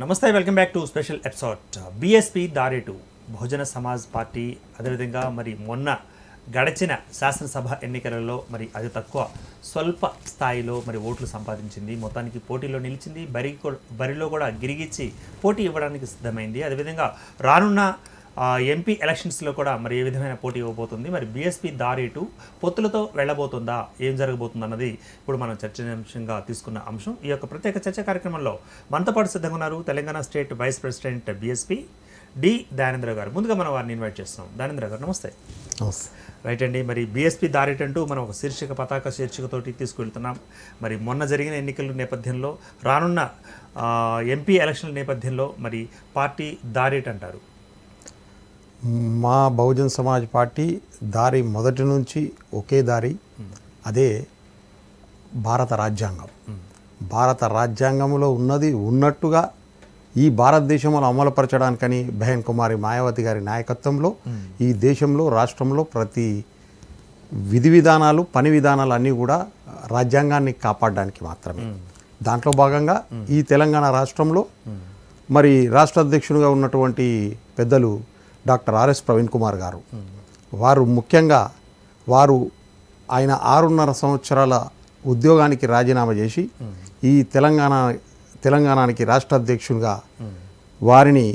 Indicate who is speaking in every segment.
Speaker 1: నమస్తే welcome back to special episode BSP దారేటు Bahujan Samaj Party అదేవిధంగా మరి మొన్న గడిచిన శాసనసభ ఎన్నికలలో మరి అతి తక్కువ స్వల్ప స్థాయిలో మరి ఓట్లు సంపాదించింది. మొత్తానికి పోటీలో నిలిచింది. బరిలో కూడా గిరిగిచ్చి పోటీ ఇవ్వడానికి సిద్ధమైంది. అదేవిధంగా రానున్న ఎంపీ ఎలక్షన్స్లో కూడా మరి ఏ విధమైన పోటీ ఇవ్వబోతుంది, మరి బీఎస్పీ దారేటు పొత్తులతో వెళ్ళబోతుందా, ఏం జరగబోతుంది అన్నది ఇప్పుడు మనం చర్చనీయాంశంగా తీసుకున్న అంశం. ఈ యొక్క ప్రత్యేక చర్చ కార్యక్రమంలో మనతో పాటు సిద్ధంగా ఉన్నారు Telangana state vice president BSP D Dayanandarao గారు. ముందుగా మనం వారిని ఇన్వైట్ చేస్తున్నాం. దయానందరావు గారు నమస్తే. రైట్ అండి, మరి బీఎస్పీ దారేటు అంటూ మనం ఒక పతాక శీర్షికతోటి తీసుకువెళ్తున్నాం. మరి మొన్న జరిగిన ఎన్నికల నేపథ్యంలో రానున్న ఎంపీ ఎలక్షన్ల నేపథ్యంలో మరి పార్టీ దారేటు అంటారు.
Speaker 2: మా బహుజన్ సమాజ్ పార్టీ దారి మొదటి నుంచి ఒకే దారి, అదే భారత రాజ్యాంగం. భారత రాజ్యాంగంలో ఉన్నది ఉన్నట్టుగా ఈ భారతదేశంలో అమలుపరచడానికని బహన్ కుమారి మాయావతి గారి నాయకత్వంలో ఈ దేశంలో రాష్ట్రంలో ప్రతి విధి విధానాలు పని విధానాలు అన్నీ కూడా రాజ్యాంగాన్ని కాపాడడానికి మాత్రమే. దాంట్లో భాగంగా ఈ తెలంగాణ రాష్ట్రంలో మరి రాష్ట్ర అధ్యక్షుడిగా ఉన్నటువంటి పెద్దలు డాక్టర్ ఆర్ఎస్ ప్రవీణ్ కుమార్ గారు, వారు ముఖ్యంగా ఆయన 6.5 సంవత్సరాల ఉద్యోగానికి రాజీనామా చేసి ఈ తెలంగాణకి రాష్ట్ర అధ్యక్షునిగా వారిని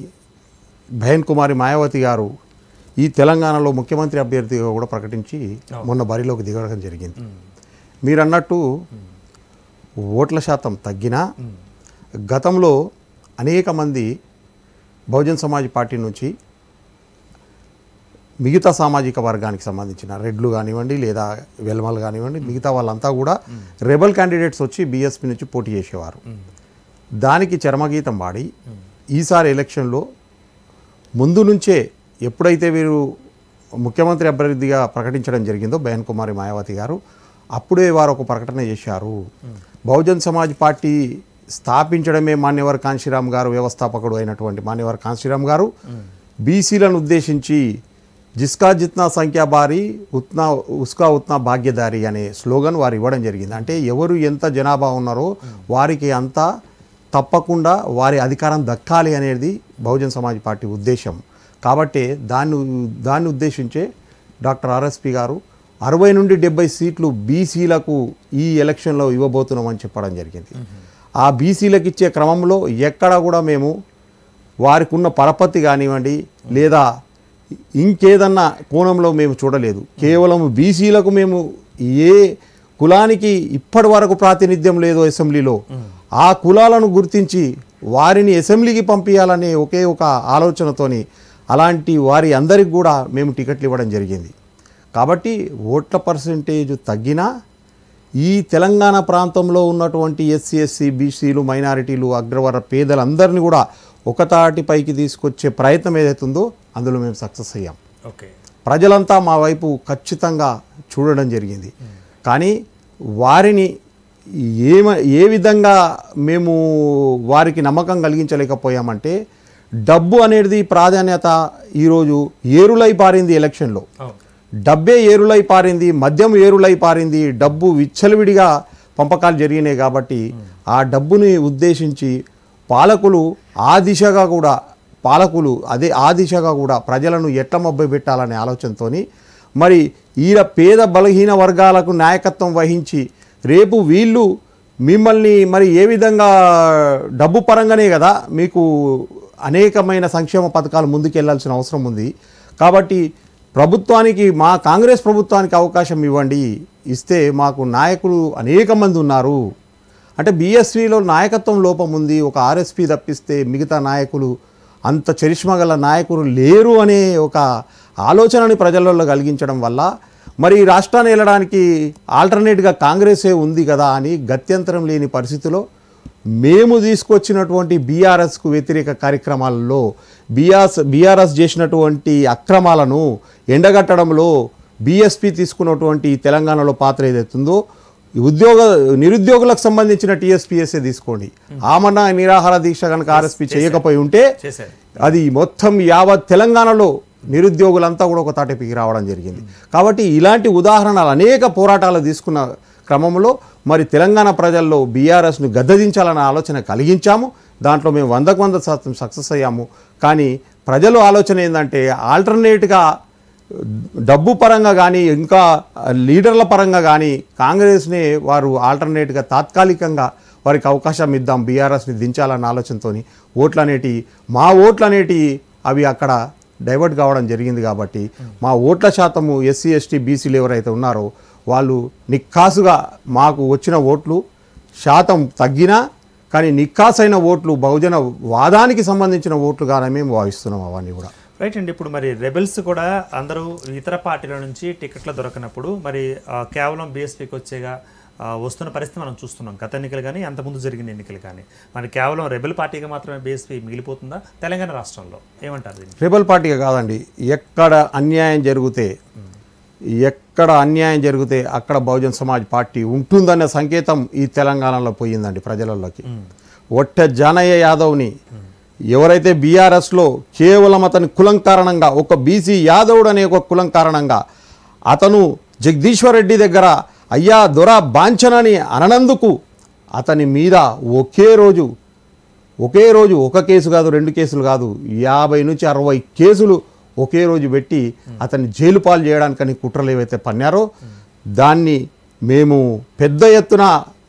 Speaker 2: బహన్ కుమారి మాయావతి గారు ఈ తెలంగాణలో ముఖ్యమంత్రి అభ్యర్థిగా కూడా ప్రకటించి మొన్న బరిలోకి దిగడం జరిగింది. మీరు అన్నట్టు ఓట్ల శాతం తగ్గినా గతంలో అనేక మంది బహుజన్ సమాజ్ పార్టీ నుంచి మిగతా సామాజిక వర్గానికి సంబంధించిన రెడ్లు కానివ్వండి లేదా వెల్మలు కానివ్వండి మిగతా వాళ్ళంతా కూడా రెబల్ క్యాండిడేట్స్ వచ్చి బీఎస్పీ నుంచి పోటీ చేసేవారు. దానికి చరమగీతం పాడి ఈసారి ఎలక్షన్లో ముందు నుంచే ఎప్పుడైతే వీరు ముఖ్యమంత్రి అభ్యర్థిగా ప్రకటించడం జరిగిందో బహన్ కుమారి మాయావతి గారు, అప్పుడే వారు ఒక ప్రకటన చేశారు. బహుజన్ సమాజ్ పార్టీ స్థాపించడమే మాన్యవర్ కాంశీరామ్ గారు, వ్యవస్థాపకుడు అయినటువంటి మాన్యవర్ కాంశీరామ్ గారు బీసీలను ఉద్దేశించి జిస్కా జిత్నా సంఖ్యా బారీ ఉస్కా ఉత్నా భాగ్యదారి అనే స్లోగన్ వారు ఇవ్వడం జరిగింది. అంటే ఎవరు ఎంత జనాభా ఉన్నారో వారికి అంతా తప్పకుండా వారి అధికారం దక్కాలి అనేది బహుజన్ సమాజ్ పార్టీ ఉద్దేశం. కాబట్టి దాన్ని ఉద్దేశించే డాక్టర్ ఆర్ఎస్పీ గారు 60 నుండి 70 సీట్లు బీసీలకు ఈ ఎలక్షన్లో ఇవ్వబోతున్నామని చెప్పడం జరిగింది. ఆ బీసీలకు ఇచ్చే క్రమంలో ఎక్కడ కూడా మేము వారికి ఉన్న పరపతి కానివ్వండి లేదా ఇంకేదన్నా కోణంలో మేము చూడలేదు. కేవలం బీసీలకు మేము ఏ కులానికి ఇప్పటి వరకు ప్రాతినిధ్యం లేదో అసెంబ్లీలో ఆ కులాలను గుర్తించి వారిని అసెంబ్లీకి పంపించాలనే ఒకే ఒక ఆలోచనతోని అలాంటి వారి అందరికి కూడా మేము టికెట్లు ఇవ్వడం జరిగింది. కాబట్టి ఓట్ల పర్సెంటేజ్ తగ్గినా ఈ తెలంగాణ ప్రాంతంలో ఉన్నటువంటి ఎస్సీ బీసీలు మైనారిటీలు అగ్రవర్ణ పేదలందరినీ కూడా ఒకతాటిపైకి తీసుకొచ్చే ప్రయత్నం ఏదైతుందో అందులో మేము సక్సెస్ అయ్యాం. ప్రజలంతా మా వైపు ఖచ్చితంగా చూడడం జరిగింది. కానీ వారిని ఏ విధంగా మేము వారికి నమ్మకం కలిగించలేకపోయామంటే డబ్బు అనేది ప్రాధాన్యత ఈరోజు ఏరులై పారింది. ఎలక్షన్లో డబ్బే ఏరులై పారింది, మద్యం ఏరులై పారింది, డబ్బు విచ్చలవిడిగా పంపకాలు జరిగినాయి. కాబట్టి ఆ డబ్బుని ఉద్దేశించి పాలకులు ఆ దిశగా కూడా ప్రజలను ఎట్లా మభ్యపెట్టాలనే ఆలోచనతో మరి ఈయన పేద బలహీన వర్గాలకు నాయకత్వం వహించి రేపు వీళ్ళు మిమ్మల్ని మరి ఏ విధంగా డబ్బు పరంగానే కదా మీకు అనేకమైన సంక్షేమ పథకాలు ముందుకెళ్లాల్సిన అవసరం ఉంది. కాబట్టి మా కాంగ్రెస్ ప్రభుత్వానికి అవకాశం ఇవ్వండి, ఇస్తే మాకు నాయకులు అనేక మంది ఉన్నారు. అంటే బీఎస్పీలో నాయకత్వం లోపం ఉంది, ఒక ఆర్ఎస్పీ తప్పిస్తే మిగతా నాయకులు అంత చరిష్మా గల నాయకులు లేరు అనే ఒక ఆలోచనని ప్రజలలో కలిగించడం వల్ల మరి రాష్ట్రాన్ని వెళ్ళడానికి ఆల్టర్నేట్గా కాంగ్రెసే ఉంది కదా అని గత్యంతరం లేని పరిస్థితిలో మేము తీసుకొచ్చినటువంటి బీఆర్ఎస్కు వ్యతిరేక కార్యక్రమాలలో బీఆర్ఎస్ చేసినటువంటి అక్రమాలను ఎండగట్టడంలో బీఎస్పీ తీసుకున్నటువంటి తెలంగాణలో పాత్ర ఏదైతుందో నిరుద్యోగులకు సంబంధించిన టీఎస్పీఎస్ఏ తీసుకోండి. ఆమరణ నిరాహార దీక్ష కనుక ఆర్ఎస్పీ చేయకపోయి ఉంటే అది మొత్తం యావత్ తెలంగాణలో నిరుద్యోగులంతా కూడా ఒక తాటిపైకి రావడం జరిగింది. కాబట్టి ఇలాంటి ఉదాహరణలు అనేక పోరాటాలు తీసుకున్న క్రమంలో మరి తెలంగాణ ప్రజల్లో బీఆర్ఎస్ను గద్దదించాలన్న ఆలోచన కలిగించాము. దాంట్లో మేము 100% సక్సెస్ అయ్యాము. కానీ ప్రజలు ఆలోచన ఏంటంటే ఆల్టర్నేట్గా డబ్బు పరంగా కానీ ఇంకా లీడర్ల పరంగా కానీ కాంగ్రెస్ని వారు ఆల్టర్నేట్గా తాత్కాలికంగా వారికి అవకాశం ఇద్దాం, బీఆర్ఎస్ని దించాలన్న ఆలోచనతో మా ఓట్లు అనేటివి అవి అక్కడ డైవర్ట్ కావడం జరిగింది. కాబట్టి మా ఓట్ల శాతము ఎస్సీ ఎస్టీ బీసీలు ఎవరైతే ఉన్నారో వాళ్ళు నిక్కాసుగా మాకు వచ్చిన ఓట్లు శాతం తగ్గినా కానీ నిక్కాసైన ఓట్లు బహుజన వాదానికి సంబంధించిన ఓట్లుగానే మేము భావిస్తున్నాం అవన్నీ కూడా.
Speaker 1: రైట్ అండి. ఇప్పుడు మరి రెబెల్స్ కూడా అందరూ ఇతర పార్టీల నుంచి టికెట్లు దొరకనప్పుడు మరి కేవలం బీఎస్పీకి వచ్చేగా వస్తున్న పరిస్థితి మనం చూస్తున్నాం. గత ఎన్నికలు కానీ అంతకుముందు జరిగిన ఎన్నికలు కానీ మరి కేవలం రెబెల్ పార్టీగా మాత్రమే బీఎస్పీ మిగిలిపోతుందా తెలంగాణ రాష్ట్రంలో? ఏమంటారు దీన్ని?
Speaker 2: రెబెల్ పార్టీగా కాదండి, ఎక్కడ అన్యాయం జరిగితే అక్కడ బహుజన్ సమాజ్ పార్టీ ఉంటుందనే సంకేతం ఈ తెలంగాణలో పోయిందండి ప్రజలలోకి. ఒట్ట జానయ్య యాదవ్ని ఎవరైతే బీఆర్ఎస్లో కేవలం అతని కులం కారణంగా ఒక బీసీ యాదవుడు అనే ఒక కులం కారణంగా అతను జగదీశ్వర్ రెడ్డి దగ్గర అయ్యా దొర బాంఛనని అననందుకు అతని మీద ఒకే రోజు ఒక కేసు కాదు, 2 కేసులు కాదు, 50 నుంచి 60 కేసులు ఒకే రోజు పెట్టి అతన్ని జైలు పాలు చేయడానికని కుట్రలు ఏవైతే పన్నారో దాన్ని మేము పెద్ద ఎత్తున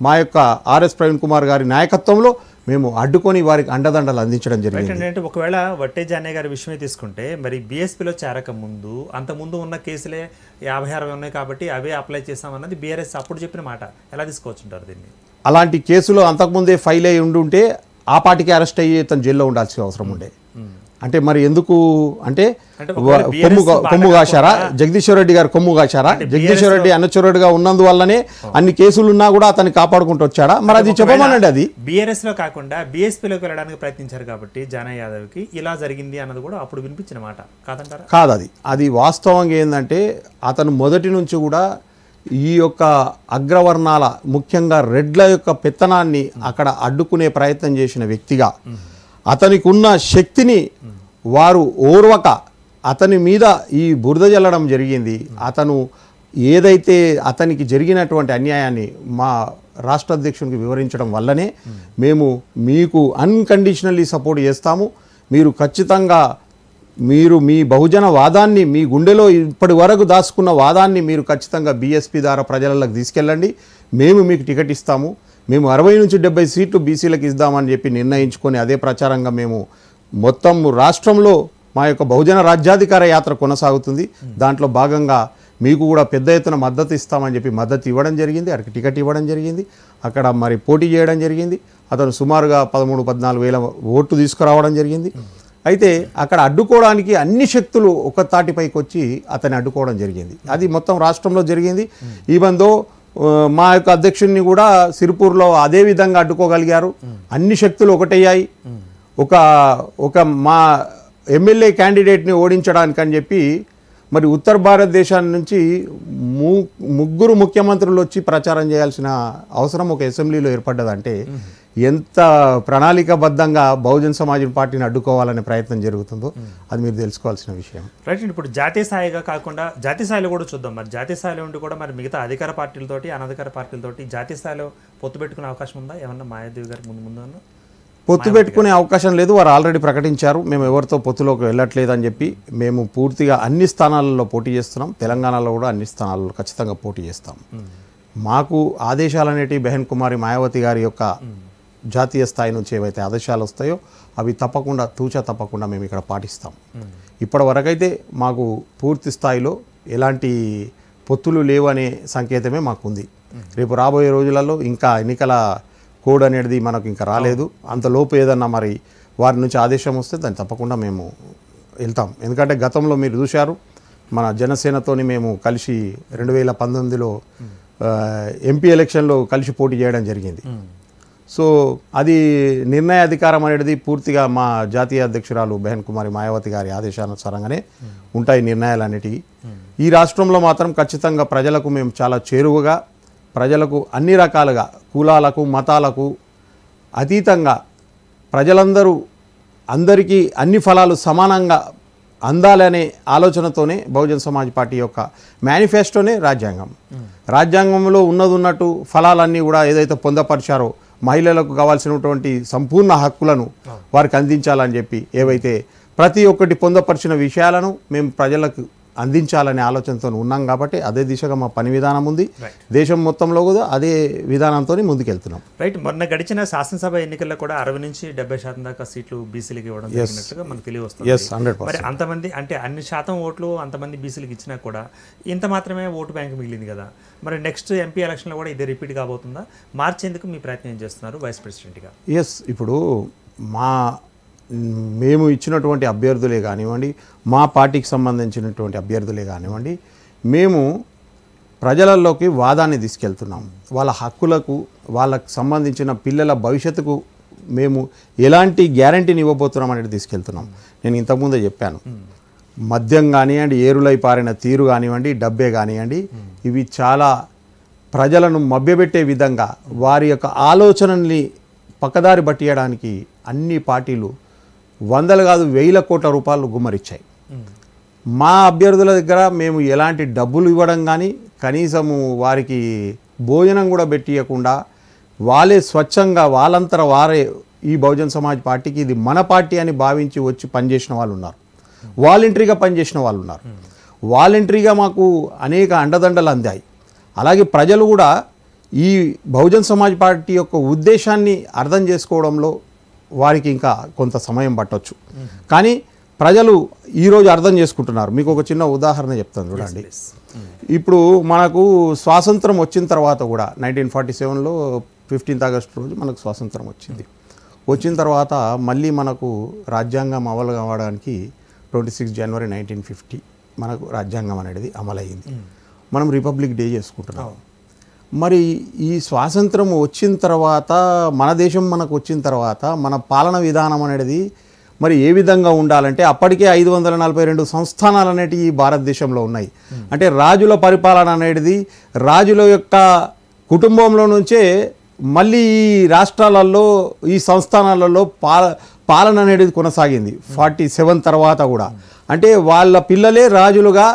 Speaker 2: మా యొక్క ఆర్ఎస్ ప్రవీణ్ కుమార్ గారి నాయకత్వంలో మేము అడ్డుకొని వారికి అండదండలు అందించడం జరిగింది.
Speaker 1: అంటే ఒకవేళ వట్టే జానయ్య గారి విషయమే తీసుకుంటే మరి బీఎస్పీలో చేరక ముందు అంతకుముందు ఉన్న కేసులే 50-60 ఉన్నాయి కాబట్టి అవే అప్లై చేస్తామన్నది బీఆర్ఎస్ అప్పుడు చెప్పిన మాట. ఎలా తీసుకోవచ్చుంటారు దీన్ని?
Speaker 2: అలాంటి కేసులు అంతకుముందే ఫైల్ అయ్యి ఉంటే ఆ పార్టీకి అరెస్ట్ అయ్యి తను జైల్లో ఉండాల్సిన అవసరం ఉండే. అంటే మరి ఎందుకు అంటే కొమ్ము కాశారా? జగదీశ్వర్ రెడ్డి గారు కొమ్ము కాశారా? జగదీశ్వర్ రెడ్డి అన్నచూరుడుగా ఉన్నందువల్లనే అన్ని కేసులు ఉన్నా కూడా అతన్ని కాపాడుకుంటూ వచ్చాడా? మరి అది చెప్పమనండి. అది
Speaker 1: బీఆర్ఎస్ లో కాకుండా బీఎస్పీలోకి వెళ్ళడానికి ప్రయత్నించారు కాబట్టి జానయ్య యాదవ్కి ఇలా జరిగింది అన్నది కూడా అప్పుడు వినిపించిన మాట కాదంటారా?
Speaker 2: కాదు, అది వాస్తవంగా ఏంటంటే అతను మొదటి నుంచి కూడా ఈ యొక్క అగ్రవర్ణాల ముఖ్యంగా రెడ్ల యొక్క పెత్తనాన్ని అక్కడ అడ్డుకునే ప్రయత్నం చేసిన వ్యక్తిగా అతనికి ఉన్న శక్తిని వారు ఓర్వక అతని మీద ఈ బురద జల్లడం జరిగింది. అతను ఏదైతే అతనికి జరిగినటువంటి అన్యాయాన్ని మా రాష్ట్ర అధ్యక్షునికి వివరించడం వల్లనే మేము మీకు అన్కండిషనల్లీ సపోర్ట్ చేస్తాము, మీరు ఖచ్చితంగా మీ బహుజన వాదాన్ని మీ గుండెలో ఇప్పటి వరకు దాచుకున్న వాదాన్ని మీరు ఖచ్చితంగా బీఎస్పీ ద్వారా ప్రజలకు తీసుకెళ్ళండి, మేము మీకు టికెట్ ఇస్తాము, మేము 60 నుంచి 70 సీట్లు బీసీలకు ఇద్దామని చెప్పి నిర్ణయించుకొని అదే ప్రచారంగా మేము మొత్తం రాష్ట్రంలో మా యొక్క బహుజన రాజ్యాధికార యాత్ర కొనసాగుతుంది. దాంట్లో భాగంగా మీకు కూడా పెద్ద ఎత్తున మద్దతు ఇస్తామని చెప్పి మద్దతు ఇవ్వడం జరిగింది. అక్కడికి టికెట్ ఇవ్వడం జరిగింది. అక్కడ మరి పోటీ చేయడం జరిగింది. అతను సుమారుగా 13-14 వేల ఓట్లు తీసుకురావడం జరిగింది. అయితే అక్కడ అడ్డుకోవడానికి అన్ని శక్తులు ఒక తాటిపైకి వచ్చి అతన్ని అడ్డుకోవడం జరిగింది. అది మొత్తం రాష్ట్రంలో జరిగింది. ఈవెందో మా యొక్క అధ్యక్షుడిని కూడా సిరిపూర్లో అదే విధంగా అడ్డుకోగలిగారు. అన్ని శక్తులు ఒకటయ్యాయి. ఒక మా ఎమ్మెల్యే క్యాండిడేట్ని ఓడించడానికని చెప్పి మరి ఉత్తర భారతదేశాన్ని నుంచి 3 ముఖ్యమంత్రులు వచ్చి ప్రచారం చేయాల్సిన అవసరం ఒక అసెంబ్లీలో ఏర్పడ్డదంటే ఎంత ప్రణాళికాబద్ధంగా బహుజన్ సమాజ్ పార్టీని అడ్డుకోవాలనే ప్రయత్నం జరుగుతుందో అది మీరు తెలుసుకోవాల్సిన విషయం.
Speaker 1: రైట్. ఇప్పుడు జాతీయ స్థాయిగా కాకుండా జాతీయ స్థాయిలో కూడా చూద్దాం. మరి జాతీయ స్థాయిలో ఉండి కూడా మరి మిగతా అధికార పార్టీలతోటి అనధికార పార్టీలతోటి జాతీయ స్థాయిలో పొత్తు పెట్టుకునే అవకాశం ఉందా? ఏమన్నా మాయాదేవి గారికి ముందు
Speaker 2: పొత్తు పెట్టుకునే అవకాశం లేదు. వారు ఆల్రెడీ ప్రకటించారు మేము ఎవరితో పొత్తులోకి వెళ్ళట్లేదని చెప్పి. మేము పూర్తిగా అన్ని స్థానాలలో పోటీ చేస్తున్నాం. తెలంగాణలో కూడా అన్ని స్థానాలలో ఖచ్చితంగా పోటీ చేస్తాం. మాకు ఆదేశాలు అనేటివి బెహన్ కుమారి మాయావతి గారి యొక్క జాతీయ స్థాయి నుంచి ఏవైతే ఆదేశాలు వస్తాయో అవి తప్పకుండా మేము ఇక్కడ పాటిస్తాం. ఇప్పటి వరకైతే మాకు పూర్తి స్థాయిలో ఎలాంటి పొత్తులు లేవు అనే సంకేతమే మాకు ఉంది. రేపు రాబోయే రోజులలో ఇంకా ఎన్నికల కోడ్ అనేది మనకు ఇంకా రాలేదు. అంతలోపు ఏదన్నా మరి వారి నుంచి ఆదేశం వస్తే దాన్ని తప్పకుండా మేము వెళ్తాం. ఎందుకంటే గతంలో మీరు చూశారు మన జనసేనతోని మేము కలిసి 2019లో ఎంపీ ఎలక్షన్లో కలిసి పోటీ చేయడం జరిగింది. సో అది నిర్ణయ అధికారం అనేది పూర్తిగా మా జాతీయ అధ్యక్షురాలు బెహన్ కుమారి మాయావతి గారి ఆదేశానుసారంగానే ఉంటాయి నిర్ణయాలు అనేటివి. ఈ రాష్ట్రంలో మాత్రం ఖచ్చితంగా ప్రజలకు మేము చాలా చేరువగా ప్రజలకు అన్ని రకాలుగా కులాలకు మతాలకు అతీతంగా అందరికీ అన్ని ఫలాలు సమానంగా అందాలనే ఆలోచనతోనే బహుజన్ సమాజ్ పార్టీ యొక్క మేనిఫెస్టోనే రాజ్యాంగంలో ఉన్నట్టు ఫలాలన్నీ కూడా ఏదైతే పొందపరిచారో మహిళలకు కావాల్సినటువంటి సంపూర్ణ హక్కులను వారికి అందించాలని చెప్పి ఏవైతే ప్రతి ఒక్కటి పొందపరిచిన విషయాలను మేము ప్రజలకు అందించాలనే ఆలోచనతో ఉన్నాం కాబట్టి అదే దిశగా మా పని విధానం ఉంది. దేశం మొత్తంలో కూడా అదే విధానంతో ముందుకెళ్తున్నాం.
Speaker 1: రైట్. మొన్న గడిచిన శాసనసభ ఎన్నికల్లో కూడా 60 నుంచి 70% దాకా సీట్లు బీసీలకు ఇవ్వడం జరిగినట్టుగా మనకు తెలియవస్తుంది. మరి అంతమంది అంటే అన్ని శాతం ఓట్లు అంతమంది బీసీలకు ఇచ్చినా కూడా ఇంత మాత్రమే ఓటు బ్యాంక్ మిగిలింది కదా. మరి నెక్స్ట్ ఎంపీ ఎలక్షన్లో కూడా ఇదే రిపీట్ కాబోతుందా? మార్చేందుకు మీ ప్రయత్నం చేస్తున్నారు వైస్ ప్రెసిడెంట్గా?
Speaker 2: ఎస్. ఇప్పుడు మేము ఇచ్చినటువంటి అభ్యర్థులే కానివ్వండి, మా పార్టీకి సంబంధించినటువంటి అభ్యర్థులే కానివ్వండి, మేము ప్రజలలోకి వాదాన్ని తీసుకెళ్తున్నాం. వాళ్ళ హక్కులకు, వాళ్ళకు సంబంధించిన పిల్లల భవిష్యత్తుకు మేము ఎలాంటి గ్యారంటీని ఇవ్వబోతున్నాం అనేది తీసుకెళ్తున్నాం. నేను ఇంతకుముందే చెప్పాను, మద్యం కానివ్వండి, ఏరులై పారిన తీరు కానివ్వండి, డబ్బే కానివ్వండి, ఇవి చాలా ప్రజలను మభ్యపెట్టే విధంగా వారి యొక్క ఆలోచనల్ని పక్కదారి పట్టియడానికి అన్ని పార్టీలు వందలు కాదు 1000 కోట్ల రూపాయలు గుమ్మరిచ్చాయి. మా అభ్యర్థుల దగ్గర మేము ఎలాంటి డబ్బులు ఇవ్వడం కానీ, కనీసము వారికి భోజనం కూడా పెట్టియకుండా వాళ్ళే స్వచ్ఛంగా వాళ్ళంతర వారే ఈ బహుజన్ సమాజ్ పార్టీకి ఇది మన పార్టీ అని భావించి వచ్చి పనిచేసిన వాళ్ళు ఉన్నారు. వాలంటరీగా పనిచేసిన వాళ్ళు ఉన్నారు. వాలంటరీగా మాకు అనేక అండదండలు అందాయి. అలాగే ప్రజలు కూడా ఈ బహుజన్ సమాజ్ పార్టీ యొక్క ఉద్దేశాన్ని అర్థం చేసుకోవడంలో వారికి ఇంకా కొంత సమయం పట్టవచ్చు. కానీ ప్రజలు ఈరోజు అర్థం చేసుకుంటున్నారు. మీకు ఒక చిన్న ఉదాహరణ చెప్తాను చూడండి. ఇప్పుడు మనకు స్వాతంత్రం వచ్చిన తర్వాత కూడా 1947లో 15th ఆగస్టు రోజు మనకు స్వాతంత్రం వచ్చింది. వచ్చిన తర్వాత మళ్ళీ మనకు రాజ్యాంగం అమలు కావడానికి 26 జనవరి 1950 మనకు రాజ్యాంగం అనేది అమలయ్యింది. మనం రిపబ్లిక్ డే చేసుకుంటున్నాం. మరి ఈ స్వాతంత్రం వచ్చిన తర్వాత, మన దేశం మనకు వచ్చిన తర్వాత మన పాలన విధానం అనేది మరి ఏ విధంగా ఉండాలంటే, అప్పటికే 542 సంస్థానాలు అనేటివి ఈ భారతదేశంలో ఉన్నాయి. అంటే రాజుల పరిపాలన అనేది రాజుల యొక్క కుటుంబంలో నుంచే మళ్ళీ ఈ రాష్ట్రాలలో, ఈ సంస్థానాలలో పాలన అనేది కొనసాగింది 47 తర్వాత కూడా. అంటే వాళ్ళ పిల్లలే రాజులుగా,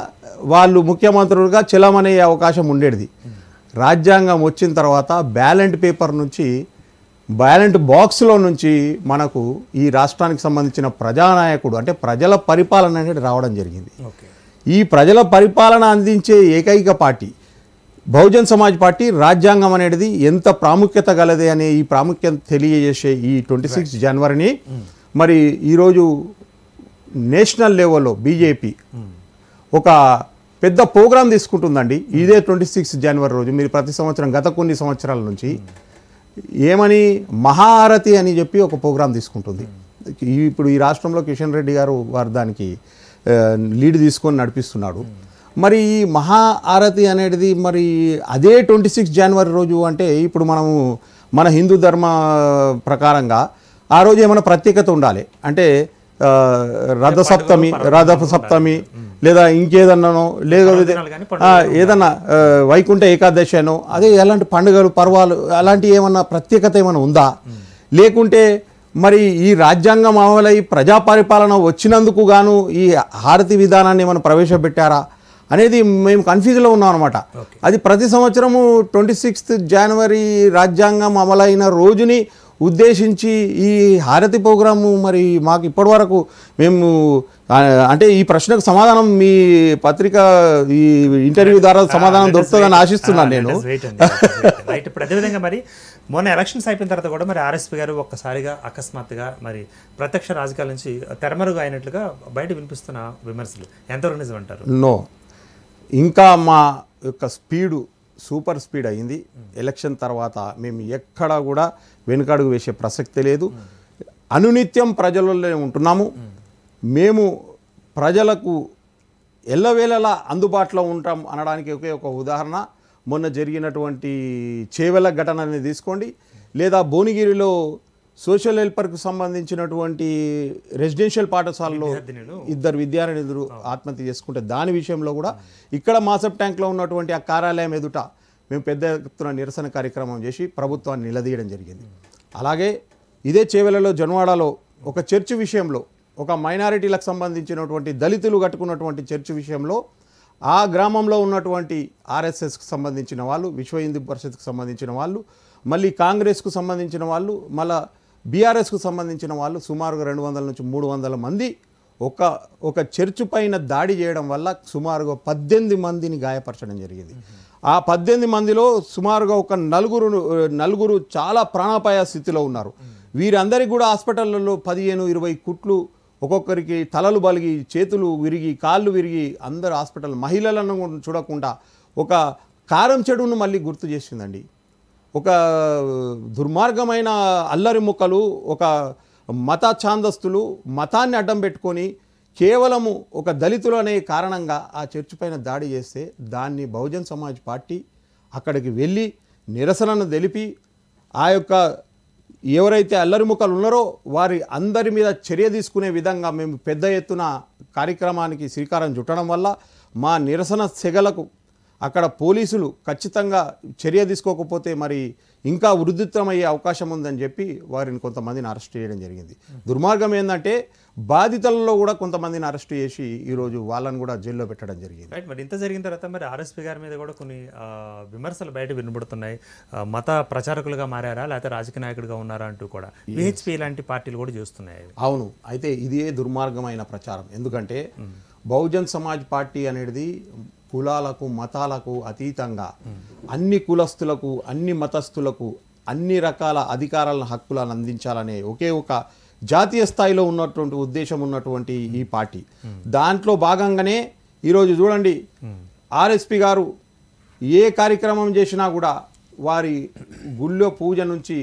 Speaker 2: వాళ్ళు ముఖ్యమంత్రులుగా చెలమనే అవకాశం ఉండేది. రాజ్యాంగం వచ్చిన తర్వాత బ్యాలెట్ పేపర్ నుంచి, బ్యాలెట్ బాక్స్లో నుంచి మనకు ఈ రాష్ట్రానికి సంబంధించిన ప్రజానాయకుడు అంటే ప్రజల పరిపాలన అనేది రావడం జరిగింది. ఈ ప్రజల పరిపాలన అందించే ఏకైక పార్టీ బహుజన్ సమాజ్ పార్టీ. రాజ్యాంగం అనేది ఎంత ప్రాముఖ్యత గలదే అనే ఈ ప్రాముఖ్యత తెలియజేసే ఈ 26 జనవరిని మరి ఈరోజు నేషనల్ లెవెల్లో బీజేపీ ఒక పెద్ద ప్రోగ్రాం తీసుకుంటుందండి. ఇదే 26 జనవరి రోజు. మీరు ప్రతి సంవత్సరం గత కొన్ని సంవత్సరాల నుంచి ఏమని మహాఆరతి అని చెప్పి ఒక ప్రోగ్రాం తీసుకుంటుంది. ఇప్పుడు ఈ రాష్ట్రంలో కిషన్ రెడ్డి గారు వారు దానికి లీడ్ తీసుకొని నడిపిస్తున్నాడు. మరి ఈ మహాఆరతి అనేది మరి అదే 26 జనవరి రోజు అంటే ఇప్పుడు మనము మన హిందూ ధర్మ ప్రకారంగా ఆ రోజు ఏమైనా ప్రత్యేకత ఉండాలి. అంటే రథ సప్తమి లేదా ఇంకేదన్నానో లేదా ఏదన్నా వైకుంఠ ఏకాదశి అనో, అదే ఎలాంటి పండుగలు పర్వాలు అలాంటి ఏమన్నా ప్రత్యేకత ఏమైనా ఉందా? లేకుంటే మరి ఈ రాజ్యాంగం అమలై ప్రజా పరిపాలన వచ్చినందుకు గాను ఈ హారతి విధానాన్ని ఏమైనా ప్రవేశపెట్టారా అనేది మేము కన్ఫ్యూజ్లో ఉన్నాం అనమాట. అది ప్రతి సంవత్సరము 26 జనవరి రాజ్యాంగం అమలైన రోజుని ఉద్దేశించి ఈ హారతి ప్రోగ్రాము మరి మాకు ఇప్పటి వరకు మేము అంటే ఈ ప్రశ్నకు సమాధానం మీ పత్రిక ఈ ఇంటర్వ్యూ ద్వారా సమాధానం దొరుకుతుందని ఆశిస్తున్నాను నేను.
Speaker 1: ఇప్పుడు అదేవిధంగా మరి మొన్న ఎలక్షన్స్ అయిపోయిన తర్వాత కూడా మరి ఆర్ఎస్పీ గారు ఒక్కసారిగా అకస్మాత్తుగా మరి ప్రత్యక్ష రాజకీయాల నుంచి తెరమరుగు అయినట్లుగా బయట వినిపిస్తున్న విమర్శలు ఎంతవరకు నిజం అంటారు?
Speaker 2: నో, ఇంకా మా యొక్క స్పీడు సూపర్ స్పీడ్ అయింది. ఎలక్షన్ తర్వాత మేము ఎక్కడా కూడా వెనుకడుగు వేసే ప్రసక్తి లేదు. అనునిత్యం ప్రజలలో ఉంటున్నాము. మేము ప్రజలకు ఎల్లవేళలా అందుబాటులో ఉంటాం అనడానికి ఒకే ఒక ఉదాహరణ మొన్న జరిగినటువంటి చేవెళ్ళ ఘటనని తీసుకోండి, లేదా భువనగిరిలో సోషల్ హెల్పర్కు సంబంధించినటువంటి రెసిడెన్షియల్ పాఠశాలలో 2 విద్యార్థులు ఆత్మహత్య చేసుకుంటే దాని విషయంలో కూడా ఇక్కడ మాసప్ ట్యాంక్లో ఉన్నటువంటి ఆ కార్యాలయం ఎదుట మేము పెద్ద ఎత్తున నిరసన కార్యక్రమం చేసి ప్రభుత్వాన్ని నిలదీయడం జరిగింది. అలాగే ఇదే చేవెళ్ళలో జన్వాడలో ఒక చర్చి విషయంలో, ఒక మైనారిటీలకు సంబంధించినటువంటి దళితులు కట్టుకున్నటువంటి చర్చి విషయంలో ఆ గ్రామంలో ఉన్నటువంటి ఆర్ఎస్ఎస్కి సంబంధించిన వాళ్ళు, విశ్వ హిందూ పరిషత్కి సంబంధించిన వాళ్ళు మళ్ళీ కాంగ్రెస్కు సంబంధించిన వాళ్ళు, మళ్ళీ బీఆర్ఎస్కు సంబంధించిన వాళ్ళు సుమారుగా 200 నుంచి 300 మంది ఒక చర్చ్ పైన దాడి చేయడం వల్ల సుమారుగా 18 మందిని గాయపరచడం జరిగింది. ఆ 18 మందిలో సుమారుగా ఒక నలుగురు చాలా ప్రాణాపాయ స్థితిలో ఉన్నారు. వీరందరికీ కూడా హాస్పిటళ్లలో 15-20 కుట్లు, ఒక్కొక్కరికి తలలు బలిగి, చేతులు విరిగి, కాళ్ళు విరిగి, అందరు హాస్పిటల్, మహిళలను చూడకుండా ఒక కారం చెడును మళ్ళీ గుర్తు చేసిందండి. ఒక దుర్మార్గమైన అల్లరి ముక్కలు, ఒక మత ఛాందస్తులు మతాన్ని అడ్డం పెట్టుకొని కేవలము ఒక దళితులు అనే కారణంగా ఆ చర్చ్ పైన దాడి చేస్తే దాన్ని బహుజన్ సమాజ్ పార్టీ అక్కడికి వెళ్ళి నిరసనను తెలిపి ఆ యొక్క ఎవరైతే అల్లరి ముక్కలు ఉన్నారో వారి అందరి మీద చర్య తీసుకునే విధంగా మేము పెద్ద ఎత్తున కార్యక్రమానికి శ్రీకారం చుట్టడం వల్ల మా నిరసన సెగలకు అక్కడ పోలీసులు ఖచ్చితంగా చర్య తీసుకోకపోతే మరి ఇంకా ఉధృతమయ్యే అవకాశం ఉందని చెప్పి వారిని కొంతమందిని అరెస్ట్ చేయడం జరిగింది. దుర్మార్గం ఏంటంటే బాధితులలో కూడా కొంతమందిని అరెస్ట్ చేసి ఈరోజు వాళ్ళని కూడా జైల్లో పెట్టడం జరిగింది.
Speaker 1: రైట్. మరి ఇంత జరిగిన తర్వాత మరి ఆర్ఎస్పీ గారి మీద కూడా కొన్ని విమర్శలు బయట వినబడుతున్నాయి. మత ప్రచారకులుగా మారారా లేకపోతే రాజకీయ నాయకుడిగా ఉన్నారా అంటూ కూడా విహెచ్పి లాంటి పార్టీలు కూడా చూస్తున్నాయి.
Speaker 2: అవును, అయితే ఇదే దుర్మార్గమైన ప్రచారం. ఎందుకంటే బహుజన్ సమాజ్ పార్టీ అనేది కులాలకు మతాలకు అతీతంగా అన్ని కులస్తులకు అన్ని మతస్థులకు అన్ని రకాల అధికారాలను హక్కులను అందించాలనే ఒకే ఒక జాతీయ స్థాయిలో ఉన్నటువంటి ఉద్దేశం ఉన్నటువంటి ఈ పార్టీ, దాంట్లో భాగంగానే ఈరోజు చూడండి ఆర్ఎస్పీ గారు ఏ కార్యక్రమం చేసినా కూడా వారి గుళ్ళో పూజ నుంచి,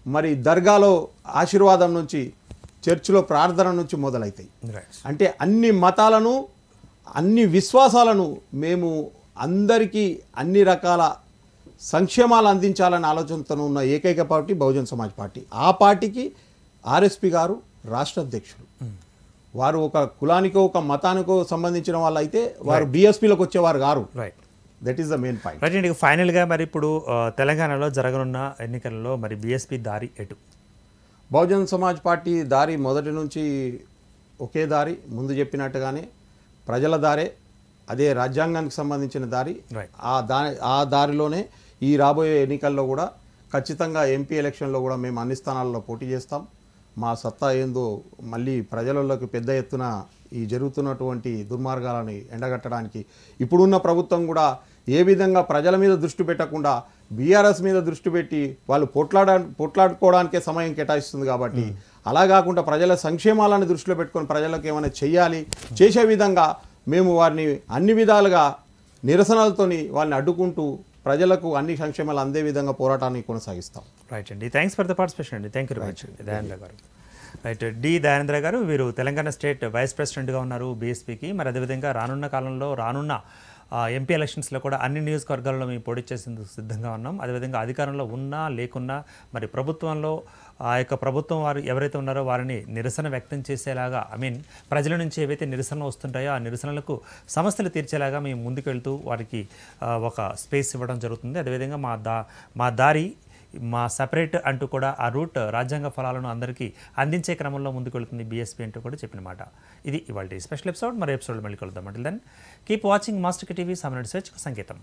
Speaker 2: మరి దర్గాలో ఆశీర్వాదం నుంచి, చర్చిలో ప్రార్థన నుంచి మొదలవుతాయి. అంటే అన్ని మతాలను అన్ని విశ్వాసాలను మేము అందరికీ అన్ని రకాల సంక్షేమాలు అందించాలనే ఆలోచనతో ఉన్న ఏకైక పార్టీ బహుజన్ సమాజ్ పార్టీ. ఆ పార్టీకి ఆర్ఎస్పీ గారు రాష్ట్ర అధ్యక్షులు. వారు ఒక కులానికో ఒక మతానికో సంబంధించిన వాళ్ళు అయితే వారు బీఎస్పీలోకి వచ్చేవారు గారు. That is the main point.
Speaker 1: Right అండి. ఫైనల్గా మరి ఇప్పుడు తెలంగాణలో జరగనున్న ఎన్నికలలో మరి బీఎస్పీ దారి ఎటు?
Speaker 2: బహుజన్ సమాజ్ పార్టీ దారి మొదటి నుంచి ఒకే దారి, ముందు చెప్పినట్టుగానే ప్రజల దారే, అదే రాజ్యాంగానికి సంబంధించిన దారి. ఆ దారిలోనే ఈ రాబోయే ఎన్నికల్లో కూడా ఖచ్చితంగా ఎంపీ ఎలక్షన్లో కూడా మేము అన్ని స్థానాల్లో పోటీ చేస్తాం. మా సత్తా ఏందో మళ్ళీ ప్రజలలోకి పెద్ద ఎత్తున ఈ జరుగుతున్నటువంటి దుర్మార్గాలని ఎండగట్టడానికి ఇప్పుడున్న ప్రభుత్వం కూడా ఏ విధంగా ప్రజల మీద దృష్టి పెట్టకుండా బీఆర్ఎస్ మీద దృష్టి పెట్టి వాళ్ళు పోట్లాడుకోవడానికే సమయం కేటాయిస్తుంది. కాబట్టి అలా కాకుండా ప్రజల సంక్షేమాలను దృష్టిలో పెట్టుకొని ప్రజలకు ఏమైనా చేసే విధంగా మేము వారిని అన్ని విధాలుగా నిరసనలతోని వాళ్ళని అడ్డుకుంటూ ప్రజలకు అన్ని సంక్షేమాలు అందే విధంగా పోరాటాన్ని కొనసాగిస్తాం.
Speaker 1: రైట్ అండి. థ్యాంక్స్ ఫర్ ద పార్టిసిపేషన్ అండి. Thank you very much Dayananda గారు. రైట్, డి దయానంద గారు, వీరు తెలంగాణ స్టేట్ వైస్ ప్రెసిడెంట్గా ఉన్నారు బీఎస్పీకి. మరి అదేవిధంగా రానున్న కాలంలో రానున్న ఎంపీ ఎలక్షన్స్లో కూడా అన్ని నియోజకవర్గాల్లో మేము పోటీ చేసేందుకు సిద్ధంగా ఉన్నాం. అదేవిధంగా అధికారంలో ఉన్నా లేకున్నా మరి ప్రభుత్వంలో ఆ యొక్క ప్రభుత్వం వారు ఎవరైతే ఉన్నారో వారిని నిరసన వ్యక్తం చేసేలాగా, ప్రజల నుంచి ఏవైతే నిరసనలు వస్తుంటాయో ఆ నిరసనలకు సమస్యలు తీర్చేలాగా మేము ముందుకు వెళ్తూ వారికి ఒక స్పేస్ ఇవ్వడం జరుగుతుంది. అదేవిధంగా మా దారి మా సపరేట్ అంటూ కూడా ఆ రూట్ రాజ్యాంగ ఫలాలను అందరికీ అందించే క్రమంలో ముందుకు వెళుతుంది బీఎస్పీ అంటూ కూడా చెప్పిన మాట. ఇది ఇవాళ స్పెషల్ ఎపిసోడ్. మరో ఎపిసోడ్ మళ్ళీ కలుద్దాం. Until then keep watching master TV, 7 నిమిషాల సంకేతం.